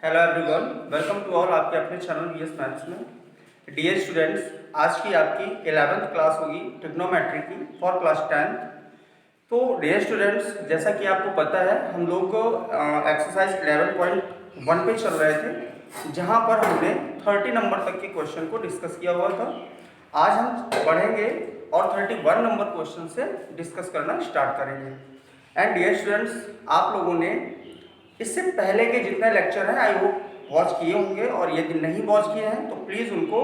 Hello everyone, welcome to all आपके अपने channel BS maths में। डियर स्टूडेंट्स, आज की आपकी 11th क्लास होगी ट्रिग्नोमेट्री की फॉर क्लास 10th। तो डियर स्टूडेंट्स, जैसा कि आपको पता है हम लोग एक्सरसाइज 11.1 पे चल रहे थे, जहां पर हमने 30 नंबर तक के क्वेश्चन को डिस्कस किया हुआ था। आज हम बढ़ेंगे और 31 नंबर क्वेश्चन से डिस्कस करना स्टार्ट करेंगे। एंड डियर स्टूडेंट्स, आप लोगों ने इससे पहले के जितने लेक्चर हैं आई होप वॉच किए होंगे, और यदि नहीं वॉच किए हैं तो प्लीज़ उनको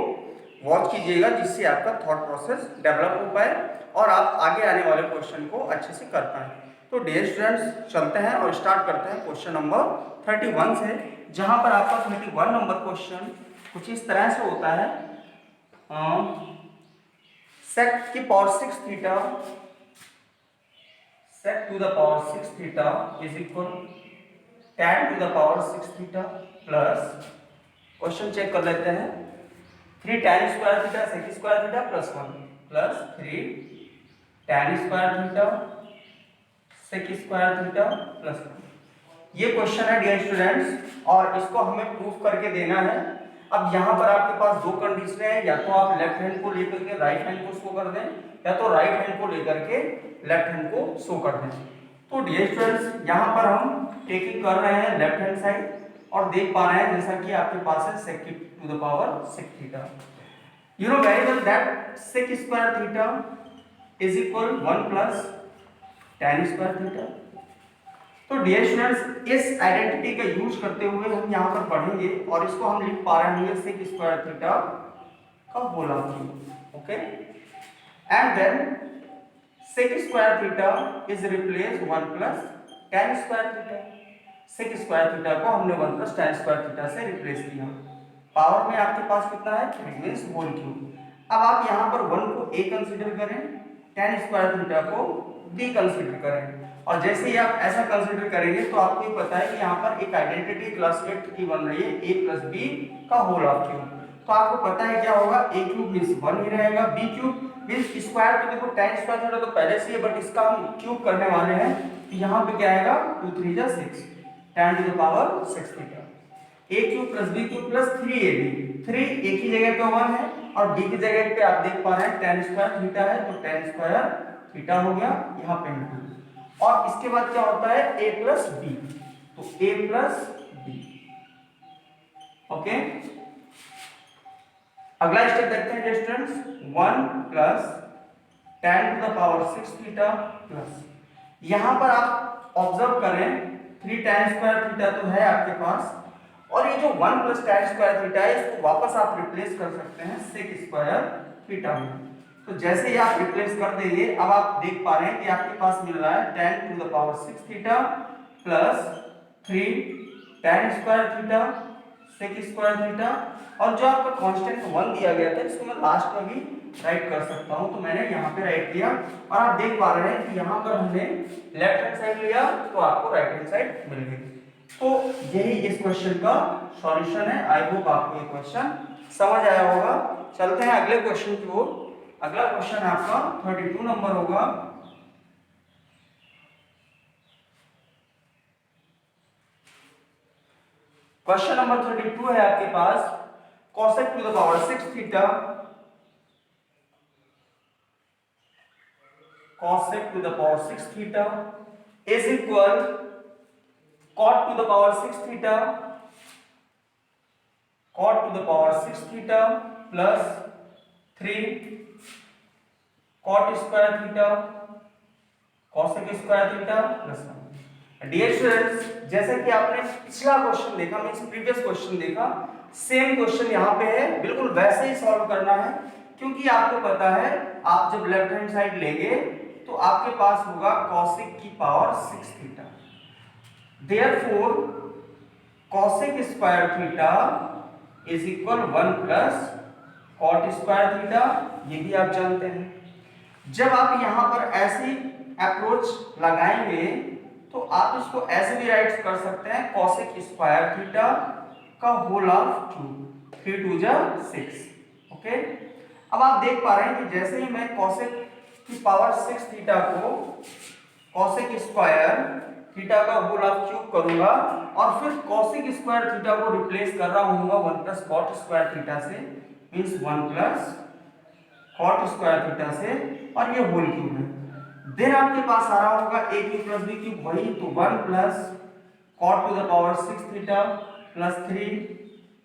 वॉच कीजिएगा, जिससे आपका थॉट प्रोसेस डेवलप हो पाए और आप आगे आने वाले क्वेश्चन को अच्छे से कर पाएँ। तो डियर स्टूडेंट्स, चलते हैं और स्टार्ट करते हैं क्वेश्चन नंबर 31 से, जहाँ पर आपका 31 नंबर क्वेश्चन कुछ इस तरह से होता है। सेक की power 6 theta, sec to the power 6 theta is equal tan to the power 6 theta plus, question check कर लेते हैं, 3 tan square theta sec square theta plus 1 plus 3 tan square theta sec square theta plus 1। ये question है dear students, और इसको हमें proof करके देना है। अब यहाँ पर आपके पास दो कंडीशन है, या तो आप लेफ्ट हैंड को लेकर के राइट हैंड को शो कर दें, या तो राइट हैंड को लेकर के लेफ्ट हैंड को शो कर दें। तो डियर स्टूडेंट्स, यहाँ पर हम टेकिंग कर रहे हैं लेफ्ट हैंड साइड और देख पा रहे हैं जैसा कि आपके पास है sec to the power 6 theta. You know very well that sec square theta is equal 1 plus tan square theta. तो डियर स्टूडेंट्स, इस आइडेंटिटी का यूज करते हुए हम यहाँ पर पढ़ेंगे और इसको हम लिख पा रहे होंगे sec स्क्वायर थीटा का whole cube. Okay, and then sec square theta is replace 1 plus tan square theta. sec square theta को हमने 1 प्लस tan स्क्वायर थीटा से रिप्लेस किया। पावर में आपके पास कितना है, 3 मींस होल क्यूब। अब आप यहाँ पर 1 को a कंसीडर करें, tan स्क्वायर थीटा को b कंसीडर करें, और जैसे ही आप ऐसा कंसीडर करेंगे तो आपको ये पता है कि यहाँ पर एक आइडेंटिटी क्लास 8 की बन रही है a प्लस b का होल क्यूब। तो आपको पता है क्या होगा, a क्यूब मींस 1 ही रहेगा, b क्यूब मींस स्क्वायर। तो देखो tan स्क्वायर थीटा तो पहले से ही, बट इसका हम क्यूब करने वाले हैं, तो यहाँ पे क्या आएगा, 2 3 जा 6 tan to the power 6 theta. a cube plus b cube plus 3ab, 3 एक ही जगह पे 1 है और b की जगह पे आप देख पा रहे हैं tan स्क्वायर थीटा है, तो tan स्क्वायर थीटा हो गया यहाँ पे इंटू, और इसके बाद क्या होता है a प्लस b, तो a प्लस b। ओके, अगला स्टेप देखते हैं students, 1 plus tan to the power 6 theta plus, यहां पर आप ऑब्जर्व करें 3 tan स्क्वायर थीटा तो है आपके पास, और ये जो 1 प्लस tan स्क्वायर थीटा है इसको वापस आप रिप्लेस कर सकते हैं sec स्क्वायर थीटा में। तो जैसे ही आप रिप्लेस कर देंगे, अब आप देख पा रहे हैं कि आपके पास मिल रहा है tan to the power 6 theta plus 3 tan square theta sec square theta, और जो आपका कांस्टेंट 1 दिया गया था इसको मैं लास्ट में भी राइट कर सकता हूं, तो मैंने यहाँ पे राइट किया, और आप देख पा रहे हैं कि यहाँ पर हमने लेफ्ट हैंड साइड लिया तो आपको राइट हैंड साइड मिल गई। तो यही इस क्वेश्चन का सॉल्यूशन है। आई होप आपको ये क्वेश्चन समझ आया होगा। चलते हैं अगले क्वेश्चन की ओर। अगला क्वेश्चन आपका 32 नंबर होगा। क्वेश्चन नंबर 32 है आपके पास, cosec to the power 6 theta, cosec to the power 6 theta is equal cot to the power 6 theta, cot to the power 6 theta plus 3 cot square theta cosec square theta plus 1। Dear students, जैसे कि आपने पिछला question देखा, means previous question देखा, same question यहाँ पे है, बिल्कुल वैसे ही सॉल्व करना है, क्योंकि आपको पता है आप जब लेफ्ट हैंड साइड लेंगे तो आपके पास होगा cosec की power 6 theta, therefore cosec square theta is equal 1 plus cot square theta, ये भी आप जानते हैं। जब आप यहाँ पर ऐसी अप्रोच लगाएंगे तो आप इसको ऐसे भी राइट कर सकते हैं, cosec स्क्वायर थीटा का होल क्यूब, 3 2 जा 6। ओके, अब आप देख पा रहे हैं कि जैसे ही मैं cosec की पावर 6 थीटा को cosec स्क्वायर थीटा का होल ऑफ क्यूब करूंगा और फिर cosec स्क्वायर थीटा को रिप्लेस कर रहा हूंगा 1 प्लस cot स्क्वायर थीटा से, means 1 plus cot square theta से, और ये होल क्यूब है। देन आपके पास आ रहा होगा a cube plus b cube, वही तो 1 plus cot to the power 6 theta plus 3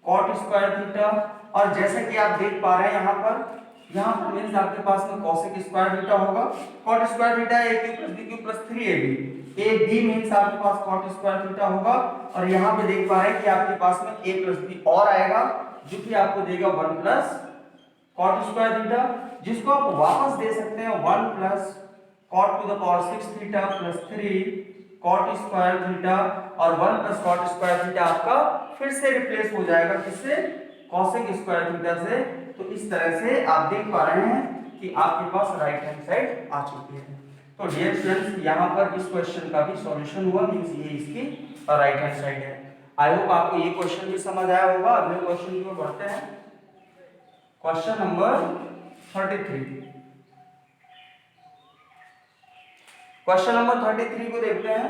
cot square theta. और जैसे कि आप देख पा रहे हैं यहाँ पर मींस आपके पास में cosec स्क्वायर थीटा होगा, cot square theta a cube plus b cube plus 3ab, ab means आपके पास cot स्क्वायर थीटा होगा। और यहाँ पे देख पा रहे हैं कि आपके पास में a प्लस b और आएगा जो कि आपको देगा 1 प्लस cot स्क्वायर थीटा, जिसको आप वापस दे सकते हैं 1 plus cot to the power 6 theta plus 3 cot square theta, और 1 प्लस cot स्क्वायर थीटा आपका फिर से रिप्लेस हो जाएगा किससे, cosec स्क्वायर थीटा से। तो इस तरह से आप देख पा रहे हैं कि आपके पास राइट हैंड साइड आ चुकी है। तो डियर स्टूडेंट्स, यहाँ पर इस क्वेश्चन का भी सॉल्यूशन हुआ, मींस ये इसकी राइट हैंड साइड है। आई होप आपको ये क्वेश्चन भी समझ आया होगा। अगले क्वेश्चन की ओर बढ़ते हैं। Question number 33। क्वेश्चन नंबर 33 को देखते हैं।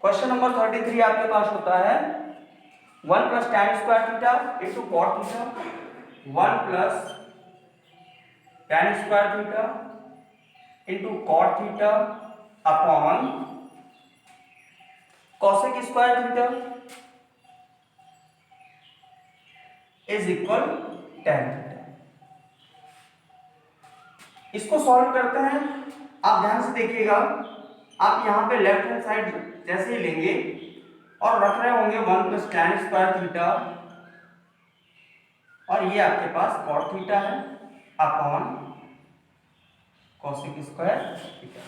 क्वेश्चन नंबर 33 आपके पास होता है 1 plus tan square theta into cot theta, 1 plus tan square theta into cot theta upon cosec square theta is equal tan theta. इसको सॉल्व करते हैं। आप ध्यान से देखिएगा, आप यहाँ पे लेफ्ट हैंड साइड जैसे ही लेंगे और रख रहे होंगे 1 प्लस tan स्क्वायर थीटा, और ये आपके पास cot थीटा है अपॉन cosec स्क्वायर थीटा।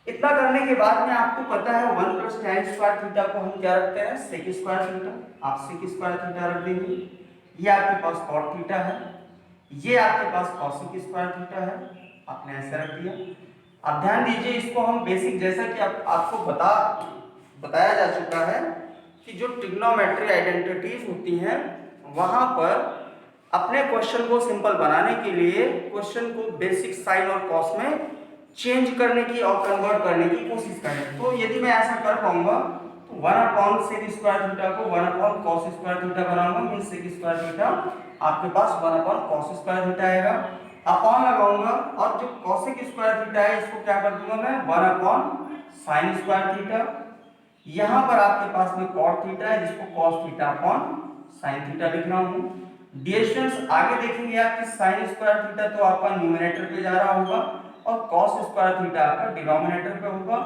इतना करने के बाद में आपको पता है 1 प्लस tan स्क्वायर थीटा को हम क्या रखते हैं, sec स्क्वायर थीटा। आप sec स्क्वायर थीटा रख देंगे। ये आपके पास cot थीटा है, ये आपके पास cosec स्क्वायर थीटा है, आपने ऐसे रख दिया। अब ध्यान दीजिए, इसको हम बेसिक जैसा कि आपको बताया जा चुका है कि जो ट्रिग्नोमेट्री आइडेंटिटीज होती हैं वहां पर अपने क्वेश्चन को सिंपल बनाने के लिए क्वेश्चन को बेसिक साइन और कॉस में चेंज करने की और कन्वर्ट करने की कोशिश करें। तो यदि मैं ऐसा कर पाऊंगा तो 1 अपॉन सेक स्क्वायर थीटा को 1 अपॉन कॉस स्क्वायर थीटा बनाऊंगा, मींस सेक स्क्वायर थीटा आपके पास 1 अपॉन कॉस स्क्वायर थीटा आएगा। अपॉन लगाऊंगा और जो cosec स्क्वायर थीटा है इसको क्या कर दूंगा मैं 1 अपॉन sin स्क्वायर थीटा। यहां पर आपके पास में cot थीटा है जिसको cos theta upon sin theta लिख रहा हूं। डियर स्टूडेंट्स, आगे देखेंगे आप कि sin स्क्वायर थीटा तो आपका न्यूमरेटर पे जा रहा होगा और cos स्क्वायर थीटा आपका डिनोमिनेटर पे होगा,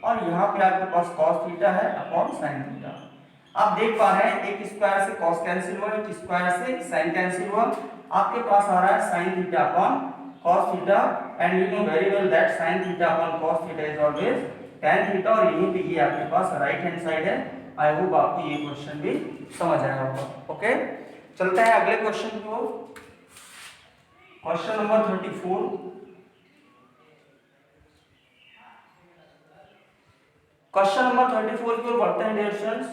और यहाँ पे आपके पास cos थीटा है अपॉन sin थीटा। आप देख पा रहे हैं एक स्क्वायर से cos कैंसिल हुआ, एक स्क्वायर से sin कैंसिल हुआ। आपके पास आ रहा है sin theta upon cos theta, and you know very well that sin theta upon cos theta is always tan theta, और यहीं पे ये आपके पास राइट हैंड साइड है। आई होप आपको ये क्वेश्चन भी समझ आया होगा। ओके, चलते हैं अगले क्वेश्चन की ओर। Question number 34। क्वेश्चन नंबर 34 की ओर बढ़ते हैं डियर स्टूडेंट्स।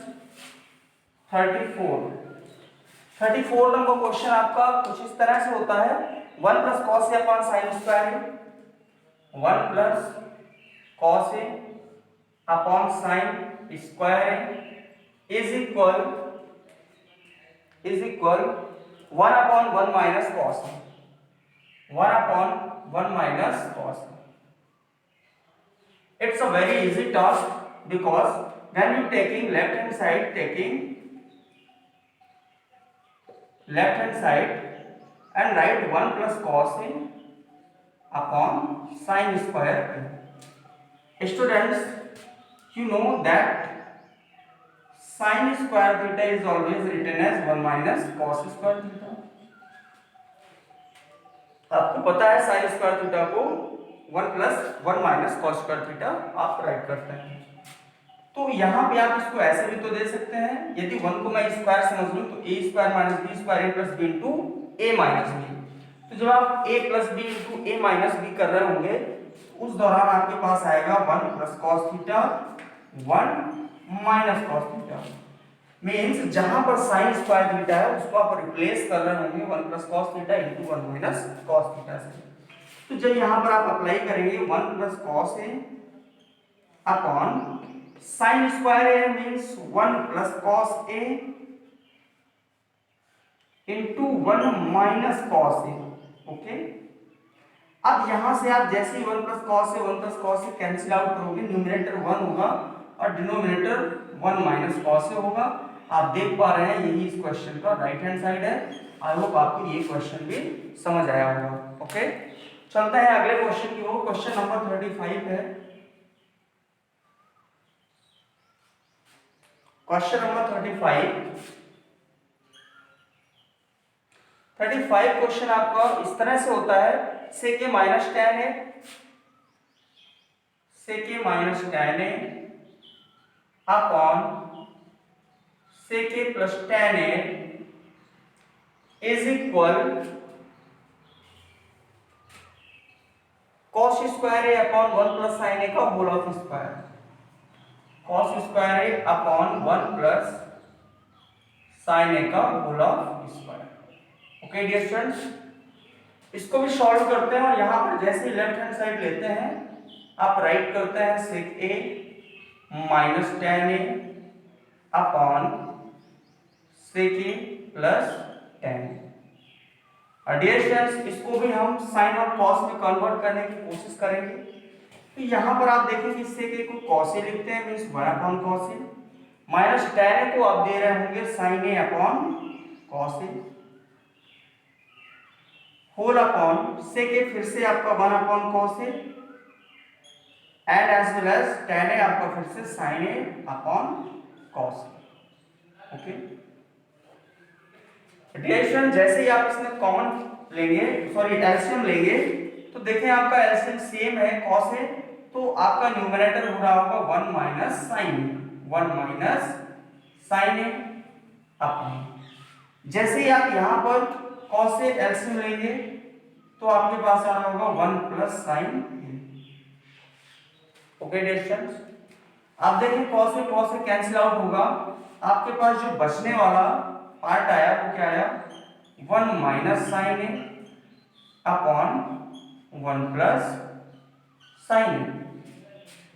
34 नंबर क्वेश्चन आपका कुछ इस तरह से होता है 1 plus cos a upon sin square है, 1 plus cos a upon sin square है is equal 1 upon 1 minus cos है, 1 अपॉन 1 माइनस cos है। It's a very easy task because when you taking left hand side and write 1 plus cos a upon sin square a. Students, you know that sin square theta is always written as 1 minus cos square theta. आपको पता है sin square theta को 1 plus 1 minus cos square theta आप right करते हैं। तो यहाँ पे आप इसको ऐसे भी तो दे सकते हैं, यदि 1 को मैं स्क्वायर समझ लूं तो a square minus b square a plus b into a minus b। तो जब आप a plus b into a minus b कर रहे होंगे उस दौरान आपके पास आएगा 1 plus cos theta 1 minus cos theta, means जहां पर sin स्क्वायर थीटा है उसको आप रिप्लेस कर रहे होंगे 1 plus cos theta into 1 minus cos theta से। तो जब यहां पर आप अप्लाई करेंगे 1 plus cos A upon sign square A means 1 plus cos A into 1 minus cos A. Okay, अब यहां से आप जैसे ही 1 plus cos A 1 plus cos A cancel out करोगे, न्यूमरेटर 1 होगा और डिनोमिनेटर 1 माइनस कॉस ए होगा। आप देख पा रहे हैं यही इस क्वेश्चन का राइट हैंड साइड है। आई होप आपको ये क्वेश्चन भी समझ आया होगा। ओके, चलते हैं अगले क्वेश्चन की ओर। क्वेश्चन नंबर 35 है। क्वेश्चन नंबर 35 क्वेश्चन आपका इस तरह से होता है, sec A minus tan A, sec A minus tan A upon sec A plus tan A is equal cos square A upon 1 plus sine A का whole of square, cos square A upon 1 plus sine A का whole of square. Okay dear students, इसको भी solve करते हैं और यहां पर जैसे लेफ्ट हैंड साइड लेते हैं आप राइट करते हैं सेक A minus tan A upon sec A plus ten. Dear students, इसको भी हम साइन और कॉस में कन्वर्ट करने की कोशिश करेंगे। तो यहां पर आप देखेंगे सेक ए को कॉस ए लिखते हैं means 1 upon cos A, minus tan A को आप दे रहे होंगे sine A upon cos A, whole upon sec A फिर से आपका 1 upon cos A and as well as tan A आपका फिर से sine A upon cos A. Okay dear student, जैसे ही आप इसमें कॉमन लेंगे, सॉरी एलसीएम लेंगे, तो देखें आपका एलसीएम सेम है कॉस ए, तो आपका न्यूमरेटर हो रहा होगा 1 minus sine A, 1 minus sine A upon, जैसे ही आप यहां पर कॉस ए एलसीएम लेंगे तो आपके पास आ रहा होगा 1 plus sine A. Okay dear students, आप देखें कॉस ए कैंसिल आउट होगा, आपके पास जो बचने वाला पार्ट आया वो क्या आया 1 minus sine A upon 1 plus sine A.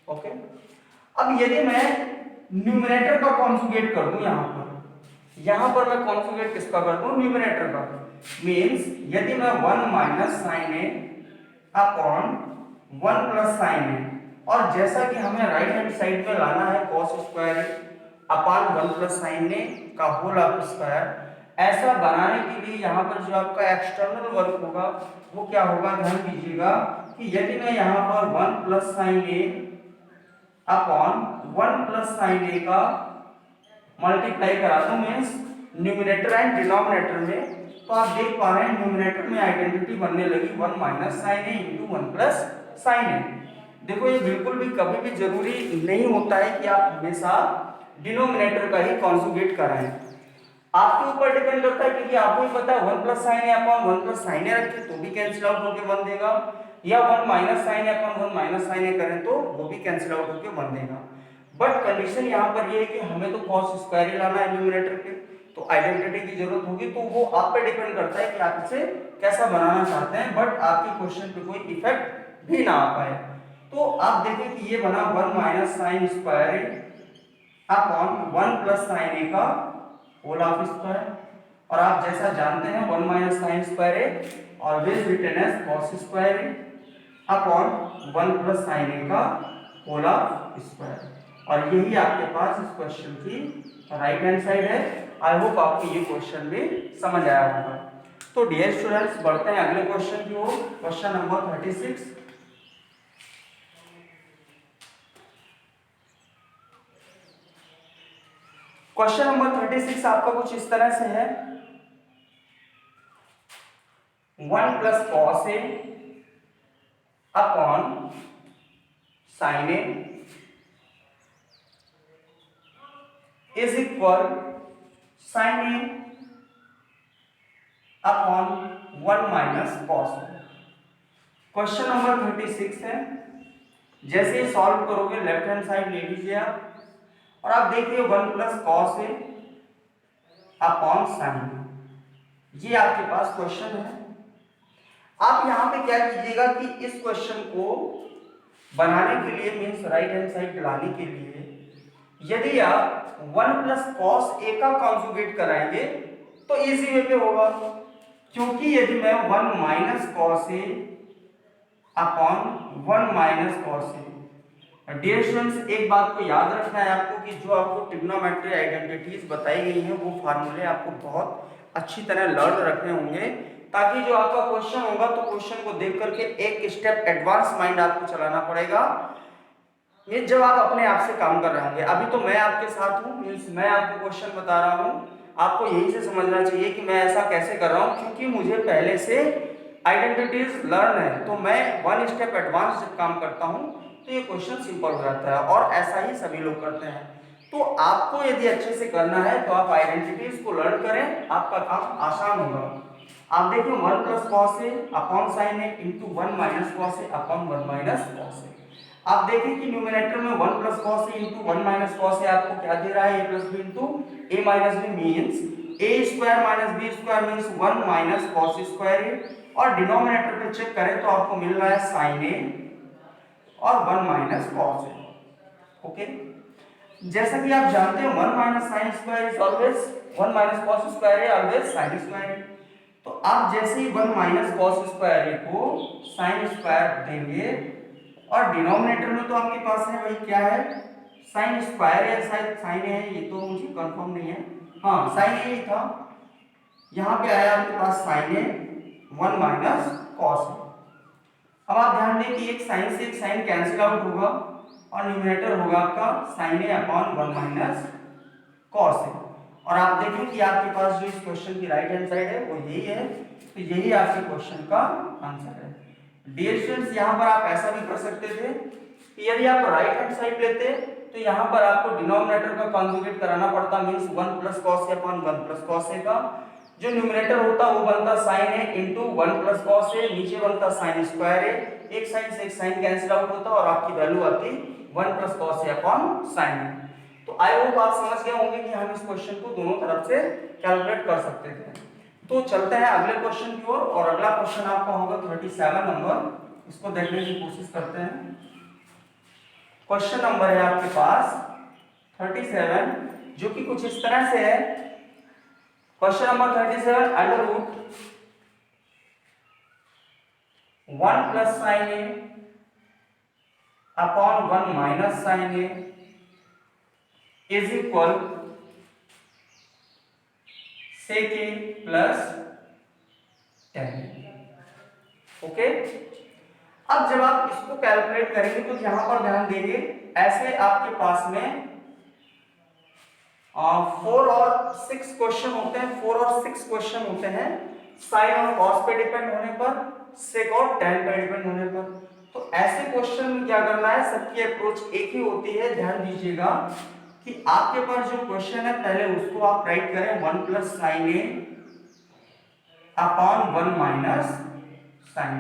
Okay, अब यदि मैं न्यूमरेटर का कॉन्जुगेट कर दूं, यहां पर मैं कॉन्जुगेट किसका कर दूं, न्यूमरेटर का, मींस यदि मैं 1 minus sine A upon 1 plus sine ए, और जैसा कि हमें राइट हैंड साइड में लाना है cos square upon 1 plus sine A का होल ऑफ स्क्वायर, ऐसा बनाने के लिए यहाँ पर जो आपका एक्सटर्नल वर्क होगा वो क्या होगा, ध्यान दीजिएगा कि यदि मैं यहाँ पर 1 plus sine A upon 1 plus sine A का मल्टीप्लाई करा दूं मींस न्यूमरेटर एंड डिनोमिनेटर में, तो आप देख पा रहे हैं न्यूमरेटर में आइडेंटिटी बनने लगी 1 minus sine A into 1 plus sine ए। देखो ये बिल्कुल भी कभी भी जरूरी नहीं होता है कि आप हमेशा डिनोमिनेटर का ही कॉन्जुगेट कराएं, आपके ऊपर डिपेंड करता है, क्योंकि आपको ही पता है 1 plus sine A upon 1 plus sine ए रखें तो भी कैंसिल आउट होकर 1 देगा, या 1 minus sine A upon 1 minus sine ए करें तो वो भी कैंसिल आउट होकर 1 देगा। बट कंडीशन यहाँ पर ये है कि हमें तो कॉस स्क्वायर ही लाना है न्यूमरेटर पे, तो आइडेंटिटी की जरूरत होगी, तो वो आप पे डिपेंड करता है कि आप इसे कैसा बनाना चाहते हैं, बट आपके क्वेश्चन पे कोई इफेक्ट भी ना आ पाए। तो आप देखें कि ये बना 1 minus sine square A upon 1 plus sine A का होल ऑफ स्क्वायर, और आप जैसा जानते हैं 1 minus sine square A always written as cos square A upon 1 plus sine A का होल ऑफ स्क्वायर, और यही आपके पास इस क्वेश्चन की राइट हैंड साइड है। आई होप आपको ये क्वेश्चन भी समझ आया होगा। तो डियर स्टूडेंट्स, बढ़ते हैं अगले क्वेश्चन की ओर। Question number 36। क्वेश्चन नंबर 36 आपका कुछ इस तरह से है, 1 plus cos A upon sine A is equal sine A upon 1 minus cos A. Question number 36 है, जैसे ही सॉल्व करोगे लेफ्ट हैंड साइड ले लीजिए आप, और आप देखिए 1 plus cos A upon sine, ये आपके पास क्वेश्चन है। आप यहाँ पे क्या कीजिएगा कि इस क्वेश्चन को बनाने के लिए मीन्स राइट हैंड साइड लाने के लिए यदि आप 1 प्लस कॉस ए का कॉन्जुगेट कराएंगे तो इजी वे पे होगा, क्योंकि यदि मैं 1 minus cos A upon 1 minus cos A, dear students एक बात को याद रखना है आपको कि जो आपको ट्रिग्नोमेट्री आइडेंटिटीज बताई गई हैं वो फार्मूले आपको बहुत अच्छी तरह लर्न रखने होंगे, ताकि जो आपका क्वेश्चन होगा तो क्वेश्चन को देख करके एक स्टेप एडवांस माइंड आपको चलाना पड़ेगा, ये जब आप अपने आप से काम कर रहे होंगे। अभी तो मैं आपके साथ हूँ, मीन्स मैं आपको क्वेश्चन बता रहा हूँ, आपको यही से समझना चाहिए कि मैं ऐसा कैसे कर रहा हूँ, क्योंकि मुझे पहले से आइडेंटिटीज लर्न है, तो मैं 1 स्टेप एडवांस जब काम करता हूँ तो ये क्वेश्चन सिंपल हो जाता है, और ऐसा ही सभी लोग करते हैं। तो आपको यदि अच्छे से करना है तो आप आइडेंटिटीज को लर्न करें, आपका काम आसान होगा। आप देखिए 1 plus cos A upon sine A into 1 minus cos A upon 1 minus cos A. आप देखिए कि न्यूमरेटर में 1 plus cos A into 1 minus cos A आपको क्या दे रहा है, a plus B into A minus B means A square minus B square means 1 minus cos square A, और डिनोमिनेटर पे चेक करें तो आपको मिल रहा है साइन ए और 1 माइनस कॉस ए। ओके, जैसा कि आप जानते हैं 1 minus sine square is always 1 minus cos square है ऑलवेज साइन स्क्वायर। तो आप जैसे ही 1 माइनस कॉस स्क्वायर को साइन स्क्वायर देंगे, और डिनोमिनेटर में तो आपके पास है वही क्या है साइन स्क्वायर है, शायद साइन है, ये तो मुझे कंफर्म नहीं है, हाँ साइन ए ही था, यहाँ पे आया आपके पास साइन ए 1 माइनस कॉस ए। अब आप ध्यान दें कि एक साइन से एक साइन कैंसिल आउट होगा और न्यूमरेटर होगा आपका sign A upon 1 minus cos ए, और आप देखें कि आपके पास जो इस क्वेश्चन की राइट हैंड साइड है वो यही है, तो यही आपके क्वेश्चन का आंसर है। डियर स्टूडेंट्स यहाँ पर आप ऐसा भी कर सकते थे कि यदि आप राइट हैंड साइड लेते तो यहाँ पर आपको डिनोमिनेटर का कॉन्जुगेट कराना पड़ता, means 1 plus cos A upon 1 plus cos A का जो न्यूमरेटर होता वो बनता sign A into 1 plus cos ए, नीचे बनता साइन स्क्वायर ए, एक साइन से एक साइन कैंसिल आउट होता और आपकी वैल्यू आती 1 plus cos A upon sine A. तो आई होप आप समझ गए होंगे कि हम इस क्वेश्चन को दोनों तरफ से कैलकुलेट कर सकते थे। तो चलते हैं अगले क्वेश्चन की ओर, और अगला क्वेश्चन आपका होगा 37 नंबर, इसको देखने की कोशिश करते हैं। क्वेश्चन नंबर है आपके पास 37, जो कि कुछ इस तरह से है। Question number 37, under root 1 plus sine A upon 1 minus sine A is equal sec a plus tan। Okay, अब जब आप इसको कैलकुलेट करेंगे तो यहां पर ध्यान देंगे, ऐसे आपके पास में 4 और 6 क्वेश्चन होते हैं, 4 और 6 क्वेश्चन होते हैं साइन और कॉस पे डिपेंड होने पर, सेक और tan पे डिपेंड होने पर। तो ऐसे क्वेश्चन में क्या करना है, सबकी अप्रोच एक ही होती है। ध्यान दीजिएगा कि आपके पास जो क्वेश्चन है पहले उसको आप राइट करें 1 plus sine A upon 1 minus sign,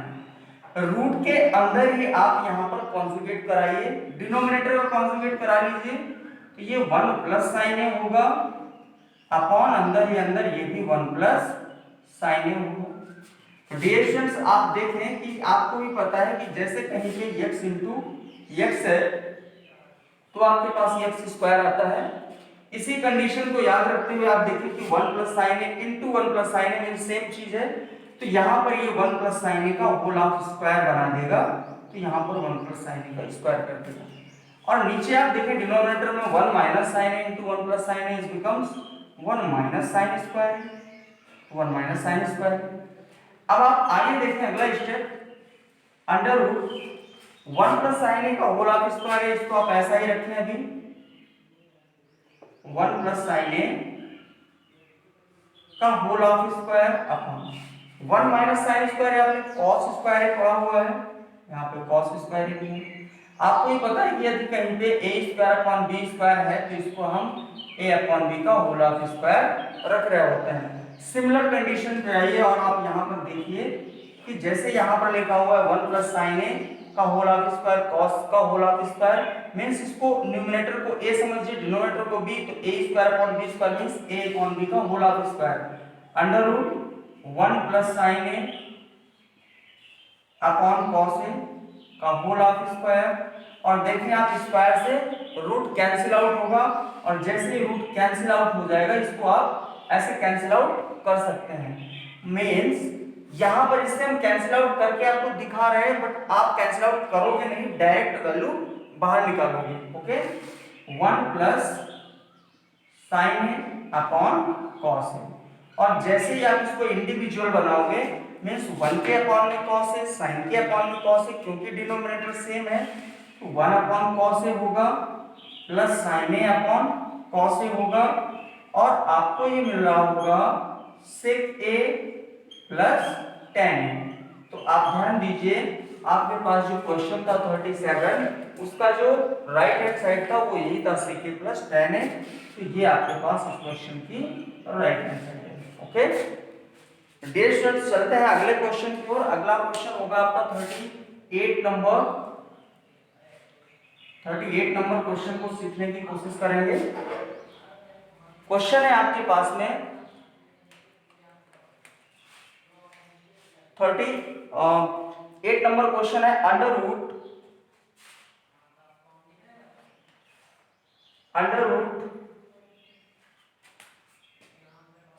root के अंदर ही आप यहां पर कॉन्जुगेट कराइए, डिनोमिनेटर का कॉन्जुगेट करा लीजिए, तो ये 1 प्लस साइन ए होगा अपॉन अंदर ही अंदर ये भी 1 प्लस साइन ए होगा। तो डियर स्टूडेंट्स आप देखें कि आपको भी पता है कि जैसे कहीं पे x इंटू एक्स है तो आपके पास एक्स स्क्वायर आता है। इसी कंडीशन को याद रखते हुए आप देखें कि 1 plus sine A into 1 plus sine A means same चीज है, तो यहाँ पर ये 1 प्लस साइन ए का होल ऑफ स्क्वायर बना देगा, तो यहाँ पर 1 प्लस साइन ए का स्क्वायर कर देगा। और नीचे आप देखें डिनोमिनेटर में 1 minus sine A into 1 plus sine A is becomes 1 minus sine square, 1 minus sine square. अब आप आगे देखें अगला step, under root 1 plus sine A का होल ऑफ स्क्वायर है, इसको आप ऐसा ही रखें अभी 1 प्लस साइन ए का whole of square upon 1 minus sine square, आपने कॉस स्क्वायर पढ़ा हुआ है, यहाँ पे कॉस स्क्वायर भी है। आपको ये पता है कि यदि कहीं पे a square upon b square है तो इसको हम a अपॉन b का होल ऑफ स्क्वायर रख रहे होते हैं। सिमिलर कंडीशन पे आइए और आप यहाँ पर देखिए कि जैसे यहाँ पर लिखा हुआ है 1 प्लस साइन ए का होल ऑफ स्क्वायर कॉस का होल ऑफ स्क्वायर मींस इसको न्यूमरेटर को a समझिए, डिनोमिनेटर को b, तो a square upon b square means a upon b का whole of square under root 1 plus sine A upon cos A का whole of square. और देखिए आप स्क्वायर से रूट कैंसिल आउट होगा, और जैसे ही रूट कैंसिल आउट हो जाएगा इसको आप ऐसे कैंसिल आउट कर सकते हैं। मींस यहां पर इससे हम कैंसिल आउट करके आपको दिखा रहे हैं, बट आप कैंसिल आउट करोगे नहीं, डायरेक्ट वैल्यू बाहर निकालोगे। Okay, 1 plus sine A upon cos ए। और जैसे ही आप इसको इंडिविजुअल बनाओगे मींस 1 के अपॉन में कॉस ए, साइन के अपॉन में कॉस ए, क्योंकि डिनोमिनेटर सेम है तो 1 अपॉन कॉस ए होगा plus sine A upon cos ए होगा, और आपको ये मिल रहा होगा सेक ए प्लस tan ए। तो आप ध्यान दीजिए आपके पास जो क्वेश्चन था 37 उसका जो राइट हैंड साइड था वो यही था सेक ए प्लस tan ए। तो ये आपके पास इस क्वेश्चन की राइट हैंड साइड है। ओके डियर स्टूडेंट्स, चलते हैं अगले क्वेश्चन की ओर। अगला क्वेश्चन होगा आपका 38 नंबर क्वेश्चन को सीखने की कोशिश करेंगे। क्वेश्चन है आपके पास में 38 नंबर क्वेश्चन है under root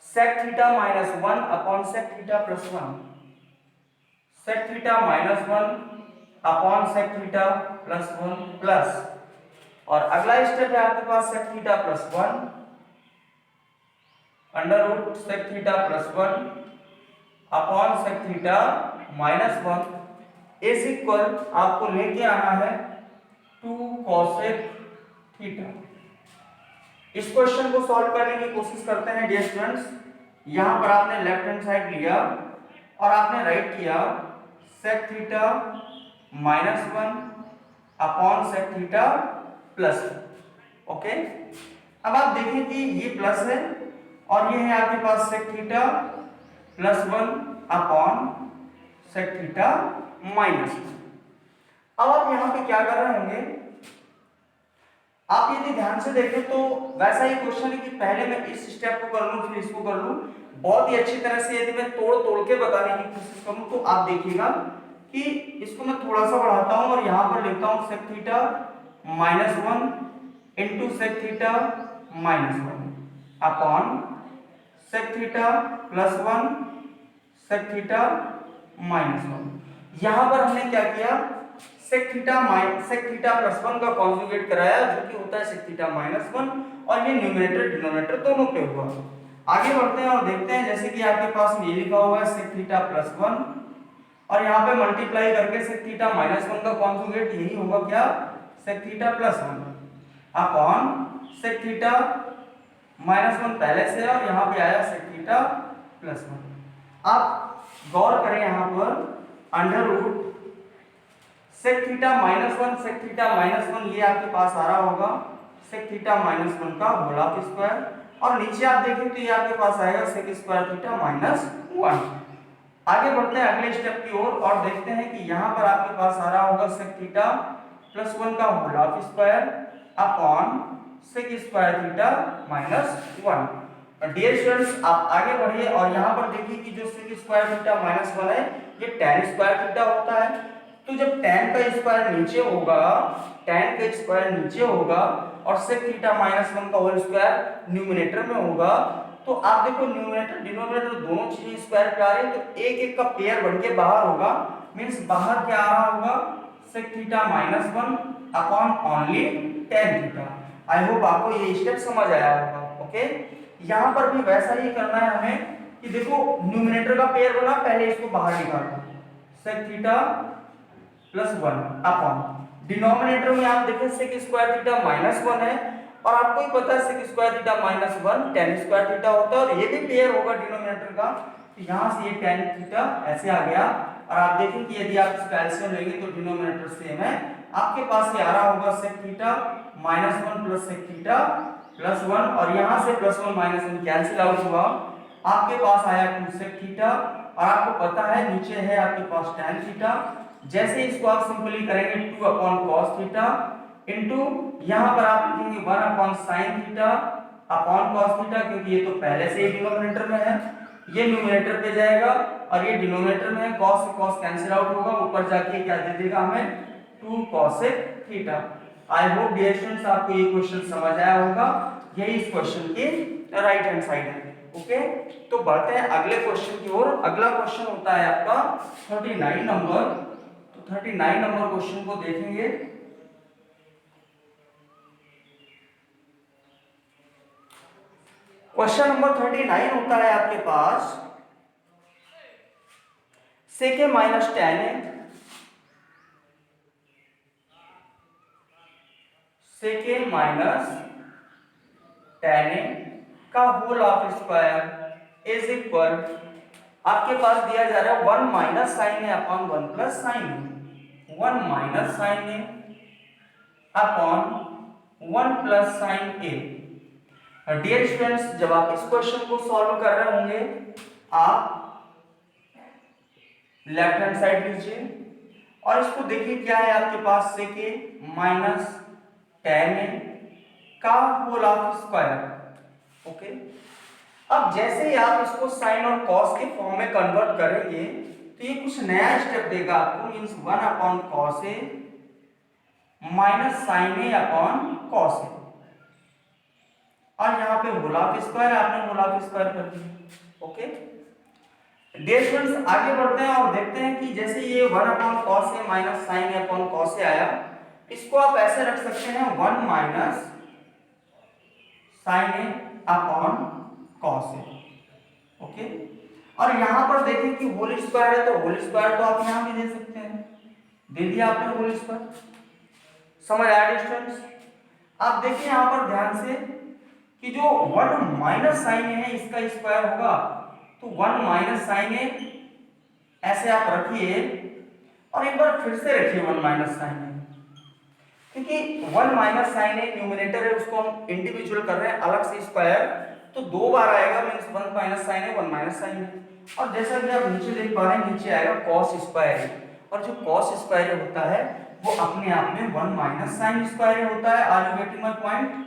sec theta minus 1 upon sec theta plus 1, sec theta minus 1 upon sec theta plus 1 plus, और अगला स्टेप है आपके पास sec theta plus 1 under root sec theta plus 1 upon sec theta minus 1 is equal आपको लेके आना है 2 cosec theta. इस क्वेश्चन को सॉल्व करने की कोशिश करते हैं डियर स्टूडेंट्स। यहां पर आपने लेफ्ट हैंड साइड लिया और आपने राइट किया sec theta minus 1 upon sec theta plus 1। Okay, अब आप देखें कि ये प्लस है और ये है आपके पास sec theta plus 1 upon sec theta minus 1। अब आप यहां पे क्या कर रहे होंगे, आप यदि ध्यान से देखें तो वैसा ही क्वेश्चन है कि पहले मैं इस स्टेप को कर लूं फिर इसको कर लूं। बहुत ही अच्छी तरह से यदि मैं तोड़ के बताने की कोशिश करूं तो आप देखिएगा कि इसको मैं थोड़ा सा बढ़ाता हूं और यहां पर लिखता हूं sec theta minus 1 into sec theta minus 1 upon sec theta plus 1 sec theta minus 1। यहां पर हमने क्या किया, sec थीटा प्लस 1 का कॉन्जुगेट कराया जो कि होता है sec थीटा माइनस 1, और ये न्यूमरेटर डिनोमिनेटर दोनों पे हुआ। आगे बढ़ते हैं और देखते हैं, जैसे कि आपके पास में ये लिखा हुआ है sec थीटा प्लस 1 और यहाँ पे मल्टीप्लाई करके sec थीटा माइनस 1 का कॉन्जुगेट यही होगा क्या, sec theta plus 1 upon sec theta minus 1 पहले से और यहाँ पे आया sec थीटा प्लस 1। आप गौर करें यहाँ पर under root sec theta minus 1 sec theta minus 1 ये आपके पास आ रहा होगा sec थीटा माइनस 1 का होल ऑफ स्क्वायर, और नीचे आप देखें तो ये आपके पास आएगा sec स्क्वायर थीटा माइनस 1। आगे बढ़ते हैं अगले स्टेप की ओर और देखते हैं कि यहाँ पर आपके पास आ रहा होगा sec थीटा प्लस 1 का whole of square upon sec square theta minus 1। Dear students आप आगे बढ़िए और यहाँ पर देखिए कि जो sec स्क्वायर थीटा माइनस 1 है ये tan स्क्वायर थीटा होता है। तो जब tan का स्क्वायर नीचे होगा, tan का स्क्वायर नीचे होगा और sec थीटा माइनस 1 का होल स्क्वायर न्यूमरेटर में होगा, तो आप देखो न्यूमरेटर डिनोमिनेटर दोनों चीजें स्क्वायर पे आ रही है तो एक एक का पेयर बन के बाहर होगा। मींस बाहर क्या आ रहा होगा, sec theta minus 1 upon only tan theta. I hope आपको ये स्टेप समझ आया होगा। ओके, यहाँ पर भी वैसा ही करना है हमें कि देखो न्यूमरेटर का पेयर बना, पहले इसको बाहर निकालो sec theta plus 1 upon denominator में आप देखें sec स्क्वायर थीटा माइनस 1 है और आपको ही पता है sec square theta minus 1 tan square theta होता है और ये भी पेयर होगा डिनोमिनेटर का, तो यहां से ये tan थीटा ऐसे आ गया। और आप देखें कि यदि आप इसका एलसीएम लेंगे तो डिनोमिनेटर सेम है, आपके पास ये आ रहा होगा sec theta minus 1 plus sec theta plus 1, और यहां से प्लस 1 माइनस 1 कैंसिल आउट हुआ, आपके पास आया 2 sec थीटा और आपको पता है नीचे है आपके पास tan थीटा। जैसे इसको आप सिंपली करेंगे 2 अपॉन cos थीटा इनटू यहां पर आप लिखेंगे 1 upon sin theta upon cos theta, क्योंकि ये तो पहले से ही डिनोमिनेटर में है, ये न्यूमरेटर पे जाएगा और ये डिनोमिनेटर में है, cos से cos कैंसिल आउट होगा, ऊपर जाके क्या दे देगा हमें 2 cosec theta. I hope dear students आपको ये क्वेश्चन समझ आया होगा, यही इस क्वेश्चन की राइट हैंड साइड है। ओके, तो बढ़ते हैं अगले क्वेश्चन की ओर। अगला क्वेश्चन होता है आपका 39 नंबर। तो 39 नंबर क्वेश्चन को देखेंगे। क्वेश्चन नंबर 39 होता है आपके पास sec a minus tan a sec a minus tan a का whole of square is equal, आपके पास दिया जा रहा है 1 minus sine A upon 1 plus sine A, 1 minus sine A upon 1 plus sine A. Dear students, जब आप इस क्वेश्चन को सॉल्व कर रहे होंगे, आप लेफ्ट हैंड साइड लीजिए और इसको देखिए क्या है आपके पास sec a minus tan a का होल ऑफ स्क्वायर। ओके, अब जैसे ही आप इसको साइन और कॉस के फॉर्म में कन्वर्ट करेंगे तो ये कुछ नया स्टेप देगा आपको, means 1 upon cos a minus sine a upon cos a, और यहाँ पे होल ऑफ स्क्वायर, आपने होल ऑफ स्क्वायर कर दिया। ओके डियर स्टूडेंट्स, आगे बढ़ते हैं और देखते हैं कि जैसे ये 1 upon cos a minus sine a upon cos a आया, इसको आप ऐसे रख सकते हैं 1 minus sine a upon cos a। Okay, और यहाँ पर देखें कि होल स्क्वायर है तो होल स्क्वायर तो आप यहाँ भी दे सकते हैं, दे दिया आपने होल स्क्वायर। समझ आया स्टूडेंट्स? आप देखिए यहाँ पर ध्यान से कि जो 1 माइनस साइन a है इसका स्क्वायर होगा, तो 1 माइनस साइन ए ऐसे आप रखिए और एक बार फिर से रखिए 1 माइनस साइन ए, क्योंकि 1 माइनस साइन ए न्यूमरेटर है, उसको हम इंडिविजुअल कर रहे हैं अलग से स्क्वायर, तो 2 बार आएगा, means 1 minus sine A 1 minus sine ए। और जैसा कि आप नीचे देख पा रहे हैं, नीचे आएगा cos स्क्वायर ए, और जो cos स्क्वायर ए होता है वो अपने आप में 1 माइनस साइन स्क्वायर ए होता है। Are you getting my point?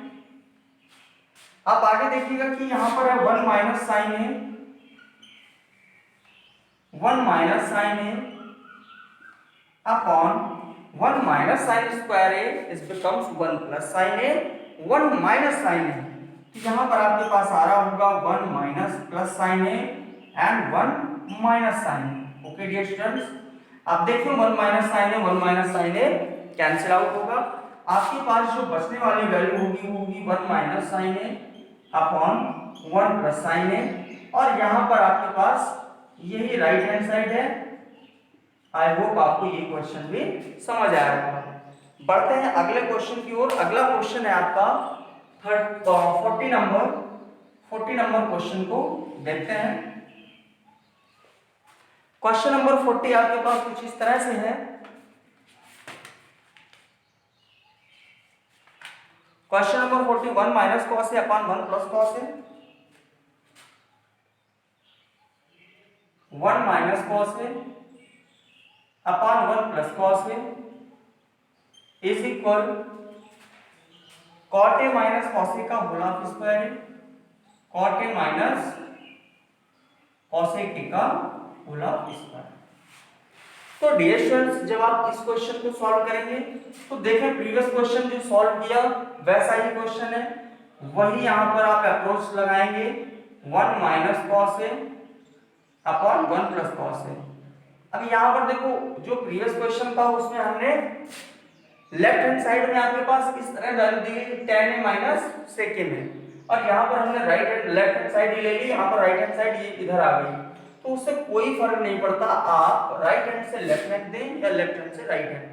आप आगे देखिएगा कि यहाँ पर है 1 minus sine A, 1 minus sine A upon 1 minus sine square A is becomes 1 plus sine A 1 minus sine A. तो यहाँ पर आपके पास आ रहा होगा 1 minus plus sine A and 1 minus sine A. Okay dear students, आप देखिए 1 minus sine A 1 minus sine A cancel out होगा, आपके पास जो बचने वाली वैल्यू होगी वो होगी 1 minus sine A upon 1 plus sine ए, और यहाँ पर आपके पास यही राइट हैंड साइड है। आई होप आपको ये क्वेश्चन भी समझ आया होगा। बढ़ते हैं अगले क्वेश्चन की ओर। अगला क्वेश्चन है आपका 40 नंबर क्वेश्चन को देखते हैं। क्वेश्चन नंबर 40 आपके पास कुछ इस तरह से है। Question number 40, 1 minus cos A upon 1 plus cos A, 1 minus cos A upon 1 plus cos A is equal cot A minus cos A का होल ऑफ स्क्वायर है, cot A minus cos A का whole of square. तो dear students, जब आप इस question को solve करेंगे तो देखें प्रीवियस क्वेश्चन जो सॉल्व किया वैसा ही क्वेश्चन है, वही यहां पर आप अप्रोच लगाएंगे 1 minus cos A upon 1 plus cos ए। अब यहां पर देखो जो प्रीवियस क्वेश्चन था उसमें हमने लेफ्ट हैंड साइड में आपके पास इस तरह वैल्यू दी गई tan a minus sec a में, और यहां पर हमने लेफ्ट हैंड साइड ही ले ली, यहां पर राइट हैंड साइड ये इधर आ गई, तो उससे कोई फर्क नहीं पड़ता आप राइट हैंड से लेफ्ट हैंड दें या लेफ्ट हैंड से राइट हैंड,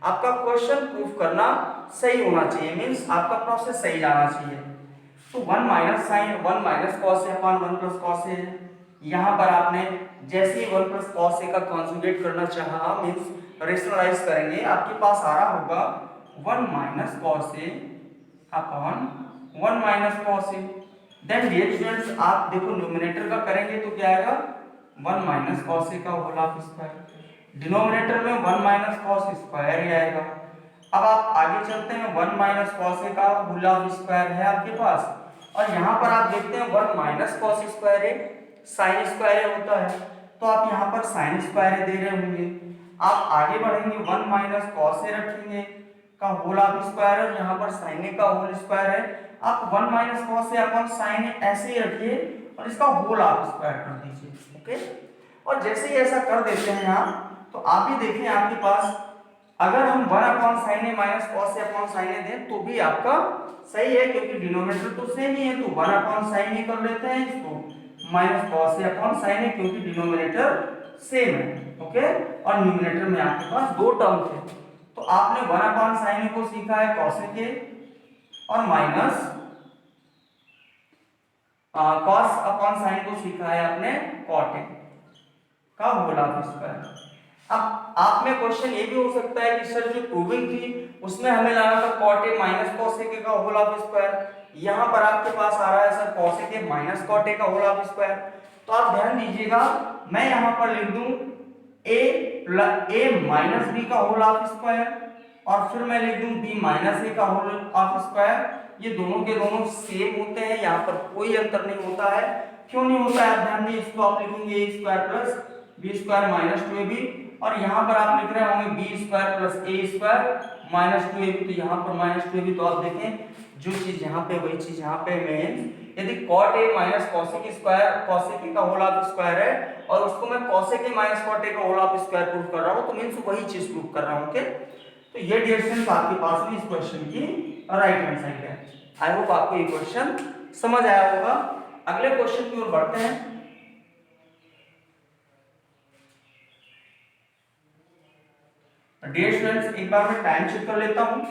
आपका क्वेश्चन प्रूफ करना सही होना चाहिए, मींस आपका प्रोसेस सही जाना चाहिए। तो 1 minus sine 1 minus cos a upon 1 plus cos a, यहां पर आपने जैसे ही 1 प्लस cos a का कॉन्जुगेट करना चाहा, मींस रेशनलाइज करेंगे, आपके पास आ रहा होगा 1 minus cos a upon 1 minus cos a। Then dear students, आप देखो न्यूमरेटर का करेंगे तो क्या आएगा 1 माइनस cos a का होल ऑफ स्क्वायर, डिनोमिनेटर में 1 माइनस cos स्क्वायर ही आएगा। अब आप आगे चलते हैं, 1 माइनस cos a का होल ऑफ स्क्वायर है आपके पास, और यहाँ पर आप देखते हैं 1 माइनस cos स्क्वायर है, साइन स्क्वायर ए होता है, तो आप यहाँ पर साइन स्क्वायर ए दे रहे होंगे। आप आगे बढ़ेंगे 1 माइनस कॉस ए रखेंगे का होल ऑफ स्क्वायर है, यहाँ पर साइन ए का होल स्क्वायर है। आप 1 minus cos A upon sine ए ऐसे ही रखिए और इसका होल ऑफ स्क्वायर कर दीजिए। ओके, और जैसे ही ऐसा कर देते हैं आप, तो आप ही देखें आपके पास अगर हम 1 upon sine A minus cos A upon sine ए दें तो भी आपका सही है, क्योंकि डिनोमिनेटर तो सेम ही है, तो 1 अपॉन साइन ए कर लेते हैं इसको minus cos A upon sine ए, क्योंकि डिनोमिनेटर सेम है। ओके, और न्यूमरेटर में आपके पास दो टर्म थे, तो आपने 1 अपॉन साइन ए को सीखा है कॉसेक ए और माइनस कॉस अपॉन साइन को सीखा है आपने कॉट ए का होल ऑफ स्क्वायर। अब आप में क्वेश्चन ये भी हो सकता है कि सर जो प्रूविंग थी उसमें हमें लाना था cot A minus cosec A का होल ऑफ स्क्वायर, यहाँ पर आपके पास आ रहा है sir cosec A minus cot A का होल ऑफ स्क्वायर। तो आप ध्यान दीजिएगा, मैं यहाँ पर लिख दूं a माइनस बी का होल ऑफ स्क्वायर और फिर मैं लिख दूं b माइनस ए का होल ऑफ स्क्वायर। ये दोनों के दोनों सेम होते हैं, यहाँ पर कोई अंतर नहीं होता है। क्यों नहीं होता है आप ध्यान दीजिए, इसको आप लिखेंगे a square plus B square minus 2ab, और यहाँ पर आप लिख रहे होंगे B square plus A square minus 2ab, तो यहाँ पर माइनस 2ab, तो आप देखें जो चीज यहाँ पे वही चीज यहाँ पे मींस यदि cot a minus cosec square cosec a का होल ऑफ स्क्वायर है और उसको मैं cosec a minus cot a का होल ऑफ स्क्वायर प्रूव कर रहा हूँ, तो मींस वही चीज प्रूव कर रहा हूँ। ओके, तो ये डिरेक्शन आपके पास में इस क्वेश्चन की राइट हैंड साइड है। आई होप आपको ये क्वेश्चन समझ आया होगा। अगले क्वेश्चन की ओर बढ़ते हैं। डियर स्टूडेंट्स, एक बार मैं टाइम चेक कर लेता हूं।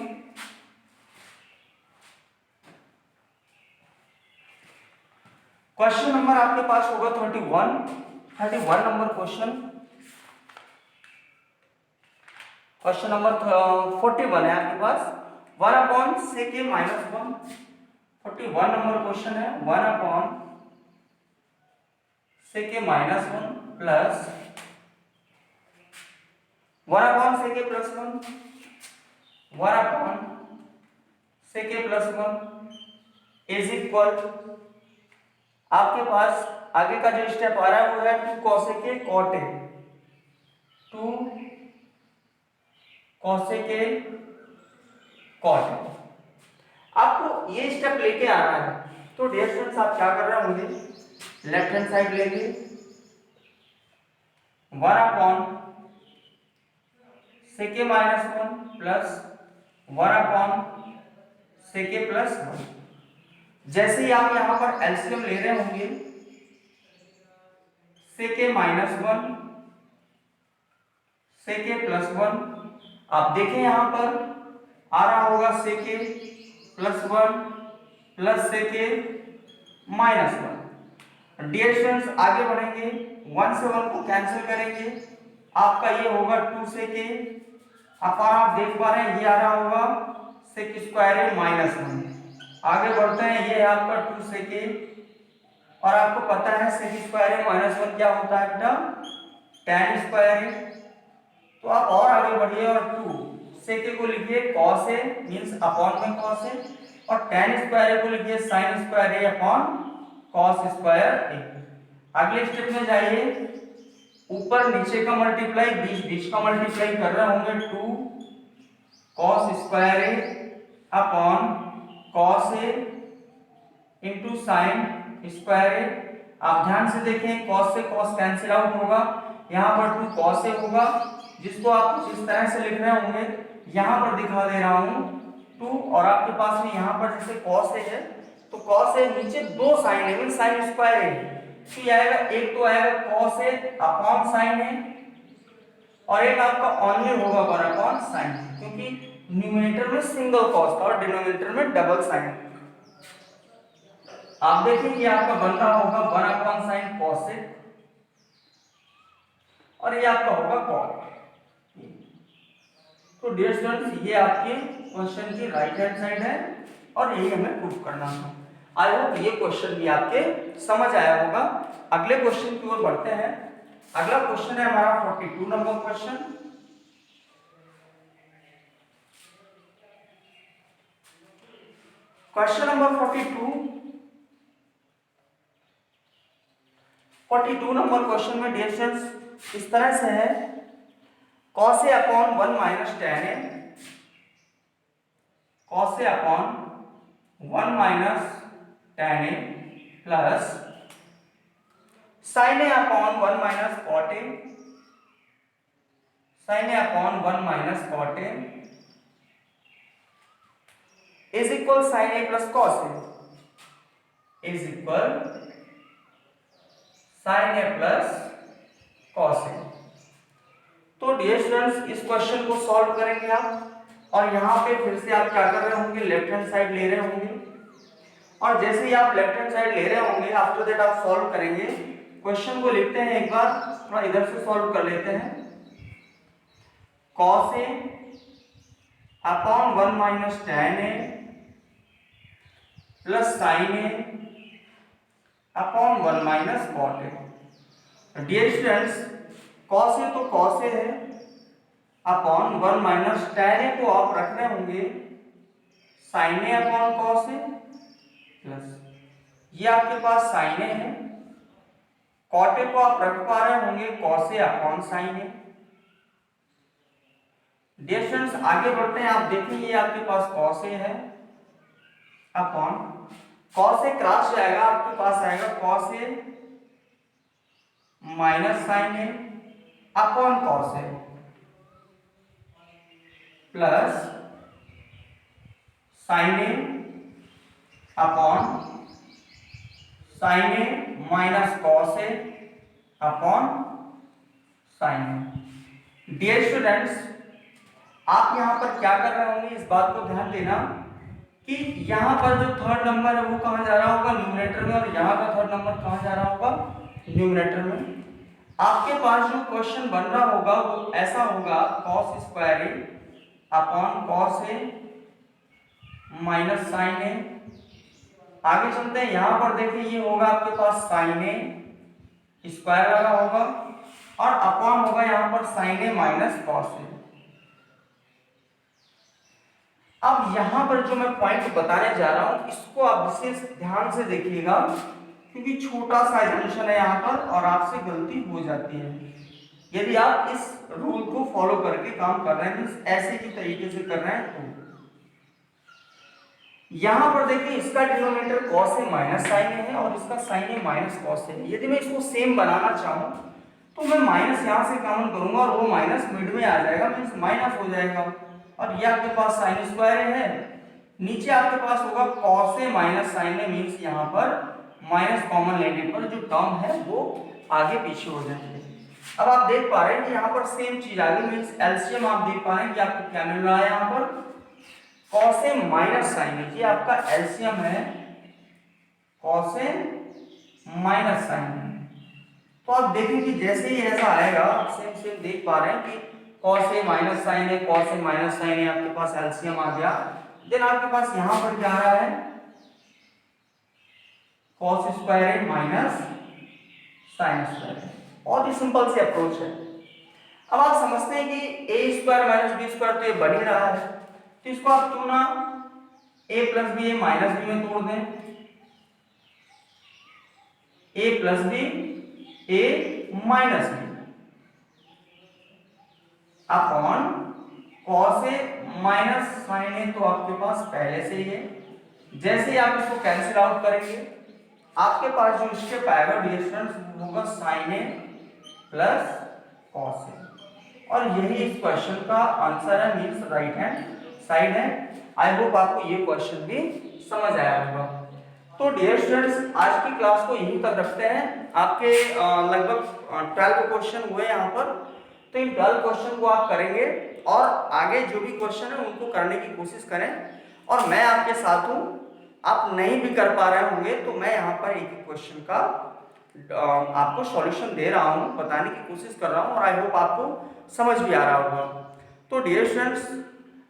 क्वेश्चन नंबर आपके पास होगा 31 नंबर क्वेश्चन। क्वेश्चन नंबर 41 है आपके पास, 1 अपॉन सेक ए माइनस 1। 41 नंबर क्वेश्चन है, 1 upon sec A minus 1 plus 1 upon sec A plus 1, 1 upon sec A plus 1 is equal, आपके पास आगे का जो स्टेप आ रहा है वो है 2 cosec a cot a, 2 cosec a cot a। आपको ये स्टेप लेके आना है, तो डियर स्टूडेंट्स आप क्या कर रहे होंगे, लेफ्ट हैंड साइड लेंगे 1 upon sec A minus 1 plus 1 upon sec A plus 1। जैसे ही आप यहां पर एलसीएम ले रहे होंगे, सेक A minus 1 sec A plus 1, आप देखें यहां पर आ रहा होगा सेक A plus 1 plus sec A minus 1। Dear students आगे बढ़ेंगे, 1 से 1 को कैंसिल करेंगे, आपका ये होगा 2 सेक ए अपॉन, आप देख पा रहे हैं ये आ रहा होगा सेक स्क्वायर ए माइनस 1। आगे बढ़ते हैं, ये है आपका 2 सेक ए, और आपको पता है सेक स्क्वायर ए माइनस 1 क्या होता है बेटा, tan स्क्वायर ए। तो आप और आगे बढ़िए और 2 सेक ए को लिखिए cos ए मींस अपॉन में cos ए, और tan स्क्वायर ए को लिखिए sin square A upon cos square ए। अगले स्टेप में जाइए, ऊपर नीचे का मल्टीप्लाई, बीच बीच का मल्टीप्लाई कर रहे होंगे, 2 cos square A upon cos A into sine square ए। आप ध्यान से देखें, cos से cos कैंसिल आउट होगा, यहाँ पर 2 cos ए होगा, जिसको आप कुछ इस तरह से लिख रहे होंगे, यहाँ पर दिखा दे रहा हूँ 2, और आपके पास में यहाँ पर जैसे cos ए है, तो cos ए नीचे 2 साइन है मींस साइन स्क्वायर ए, तो ये आएगा, एक तो आएगा cos ए अपॉन साइन ए, और एक आपका ओनली होगा 1 अपॉन साइन, क्योंकि न्यूमरेटर में सिंगल cos था और डिनोमिनेटर में डबल साइन। आप देखेंगे आपका बन रहा होगा 1 अपॉन साइन cos ए, और ये आपका होगा cot। तो डियर स्टूडेंट्स ये आपके क्वेश्चन की राइट हैंड साइड है और यही हमें प्रूव करना है। आई होप ये क्वेश्चन भी आपके समझ आया होगा। अगले क्वेश्चन की ओर बढ़ते हैं। अगला क्वेश्चन है हमारा 42 number question. Question number 42, 42 number question में डियर स्टूडेंट्स इस तरह से है, cos A upon 1 minus tan A, cos A upon 1 minus tan A plus sin A upon 1 minus cot A, sin A upon 1 minus cot A is equal sin A plus cos A is equal sin A plus cos A। तो dear students इस question को solve करेंगे आप, और यहाँ पे फिर से आप क्या कर रहे होंगे, लेफ्ट हैंड साइड ले रहे होंगे, और जैसे ही आप लेफ्ट हैंड साइड ले रहे होंगे आफ्टर दैट आप सॉल्व करेंगे। क्वेश्चन को लिखते हैं एक बार, थोड़ा इधर से सॉल्व कर लेते हैं। cos A upon 1 minus tan A plus sin A upon 1 minus cot A। Dear students cos A तो cos A है, अपॉन 1 माइनस tan A को आप रख रहे होंगे sin A upon cos A plus ये आपके पास sin A है, cot A को आप रख पा रहे होंगे cos A upon sin A। Dear students आगे बढ़ते हैं, आप देखेंगे ये आपके पास cos A है अपॉन cos A क्रॉस जाएगा, आपके पास आएगा cos A minus sin A upon cos A plus sin A upon sin A minus cos A upon sin A। Dear students आप यहां पर क्या कर रहे होंगे, इस बात को ध्यान देना कि यहां पर जो थर्ड नंबर है वो कहां जा रहा होगा, न्यूमरेटर में, और यहां का थर्ड नंबर कहां जा रहा होगा, न्यूमरेटर में। आपके पास जो क्वेश्चन बन रहा होगा वो ऐसा होगा cos square A upon cos A minus sin A। आगे चलते हैं, यहां पर देखिए ये होगा आपके पास sin A स्क्वायर लगा होगा, और अपॉन होगा यहां पर sin A minus cos A। अब यहां पर जो मैं पॉइंट बताने जा रहा हूं इसको आप विशेष ध्यान से देखिएगा, क्योंकि छोटा सा एजम्पशन है यहां पर और आपसे गलती हो जाती है यदि आप इस रूल को फॉलो करके काम कर रहे हैं, ऐसे ही तरीके से कर रहे हैं। तो यहां पर देखिए इसका denominator cos A minus sin A है और इसका sin A minus cos A है। यदि मैं इसको सेम बनाना चाहूं तो मैं माइनस यहां से कॉमन करूंगा और वो माइनस मिड में आ जाएगा, मींस माइनस हो जाएगा, और ये आपके पास sin स्क्वायर है, नीचे आपके पास होगा cos A minus sin A, means यहां पर माइनस कॉमन लेने पर जो टर्म है वो आगे पीछे हो जाएंगे। अब आप देख पा रहे हैं कि यहाँ पर सेम चीज आ गई, मींस एलसीएम आप देख पा रहे हैं कि आपको क्या मिल रहा है, यहाँ पर cos A minus sin A, ये आपका एलसीएम है cos A minus sin A। तो आप देखें कि जैसे ही ऐसा आएगा, सेम सेम देख पा रहे हैं कि cos A minus sin A, cos A minus sin A, आपके पास एलसीएम आ गया। देन आपके पास यहाँ पर क्या आ रहा है, cos square A minus sin square. बहुत ही सिंपल सी अप्रोच है। अब आप समझते हैं कि a square minus b square तो ये बन ही रहा है, तो इसको आप क्यों ना a plus B A minus B में तोड़ दें, a plus B A minus B upon cos A minus sin A, तो आपके पास पहले से ही है। जैसे ही आप इसको कैंसिल आउट करेंगे आपके पास जो स्टेप आएगा डियर स्टूडेंट्स होगा sin A plus cos A, और यही इस क्वेश्चन का आंसर है, मींस राइट हैंड साइड है। आई होप आपको ये क्वेश्चन भी समझ आया होगा। तो डियर स्टूडेंट्स आज की क्लास को यहीं तक रखते हैं। आपके लगभग 12 क्वेश्चन हुए यहाँ पर, तो इन 12 क्वेश्चन को आप करेंगे और आगे जो भी क्वेश्चन है उनको करने की कोशिश करें, और मैं आपके साथ हूँ। आप नहीं भी कर पा रहे होंगे तो मैं यहाँ पर एक एक क्वेश्चन का आपको सॉल्यूशन दे रहा हूँ, बताने की कोशिश कर रहा हूँ, और आई होप आपको समझ भी आ रहा होगा। तो डियर स्टूडेंट्स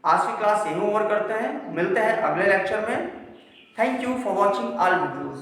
आज की क्लास यहीं ओवर करते हैं, मिलते हैं अगले लेक्चर में। Thank you for watching all videos.